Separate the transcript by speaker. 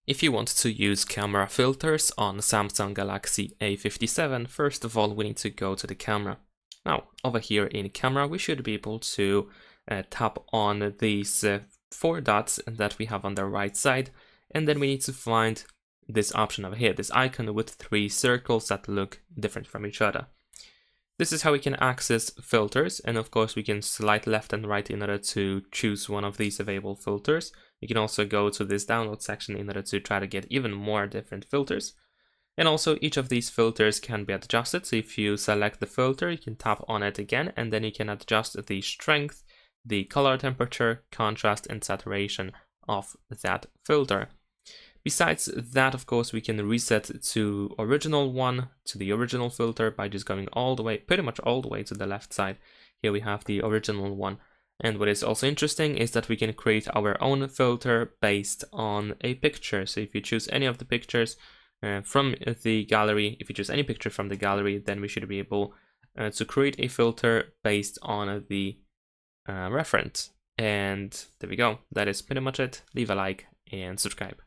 Speaker 1: If you want to use camera filters on Samsung Galaxy A57, first of all we need to go to the camera. Now, over here in camera we should be able to tap on these 4 dots that we have on the right side, and then we need to find this option over here, this icon with 3 circles that look different from each other. This is how we can access filters, and of course we can slide left and right in order to choose one of these available filters. You can also go to this download section in order to try to get even more different filters. And also each of these filters can be adjusted, so if you select the filter you can tap on it again and then you can adjust the strength, the color temperature, contrast and saturation of that filter. Besides that, of course, we can reset to original one, to the original filter by just going all the way, pretty much all the way to the left side. Here we have the original one. And what is also interesting is that we can create our own filter based on a picture. So if you choose any of the pictures from the gallery, if you choose any picture from the gallery, then we should be able to create a filter based on the reference. And there we go. That is pretty much it. Leave a like and subscribe.